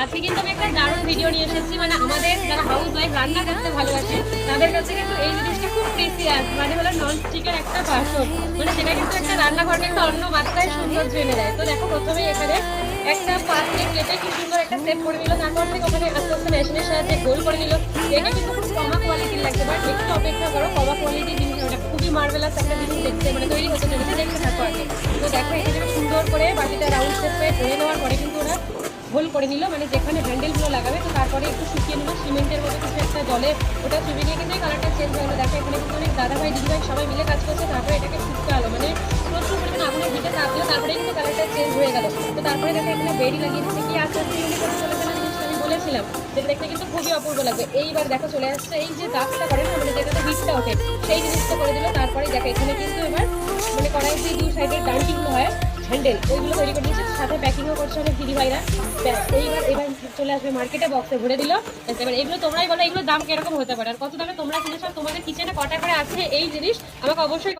আজকে কিন্তু আমি একটা দারুণ ভিডিও নিয়ে এসেছি, মানে আমাদের যারা হাউস ওয়াইফ রান্না করতে ভালোবাসে তাদের কাছে কিন্তু এই জিনিসটা খুব প্রিসিয়াস, মানে হলো নন স্টিকের একটা বাসন, মানে সেটা কিন্তু একটা রান্নাঘরকে একটা অন্য মাত্রায় সৌন্দর্য এনে দেয়। তো দেখো প্রথমেই এখানে একটা পাত্রে কেটে খুব সুন্দর একটা সেট করে নিল, তারপর থেকে ওখানে আস্তে আস্তে মেশিনের সাহায্যে গোল করে নিল। এটা কিন্তু খুব কমা কোয়ালিটির লাগছে, বাট একটু অপেক্ষা করো, কমা কোয়ালিটির জিনিস ওটা খুবই মার্ভেলাস একটা জিনিস দেখতে, মানে তৈরি হতে চলেছে, দেখতে থাকো আগে। তো দেখো এখানে সুন্দর করে বাটিটা রাউন্ড শেপে ধরে নেওয়ার পরে কিন্তু ওরা হোল করে নিল, মানে যেখানে হ্যান্ডেলগুলো লাগাবে। তো তারপরে একটু শুকিয়ে নিল সিমেন্টের মতো কিছু একটা জলে, ওটা চুবি নিয়ে কিন্তু কালারটা চেঞ্জ হয়ে গেলো। দেখো এখানে কিন্তু অনেক দাদাভাই দিদিভাই সবাই মিলে কাজ করছে, তারপরে এটাকে শুকতে হলো, মানে প্রচুর পরিমাণে আগুনের দিকে তাপ দিল, তারপরে কিন্তু কালারটা চেঞ্জ হয়ে গেল। তো তারপরে দেখো এখানে বেরি লাগিয়ে দিচ্ছে, কি আচার তৈরি করে চলেছে না জিনিসটা আমি বলেছিলাম, যেটা দেখতে কিন্তু খুবই অপূর্ব লাগবে। এইবার দেখো চলে আসছে এই যে দাগটা করে না, মানে যেটাতে হিটটা ওঠে সেই জিনিসটা করে দিল। তারপরে দেখো এখানে কিন্তু এবার মানে কড়াই যে দুই সাইডের ডান্টিগুলো হয় হ্যান্ডেল, ওইগুলো তৈরি করে দিয়েছে, সাথে প্যাকিংও করছে অনেক দিদি ভাইরা। এইবার চলে আসবে মার্কেটে, বক্সে ভরে দিল। এবার এগুলো তোমরাই বলো এগুলোর দাম কিরকম হতে পারে, আর কত দামে তোমরা কিনেছো, তোমাদের কিচেনে কটা করে আছে এই জিনিস আমাকে অবশ্যই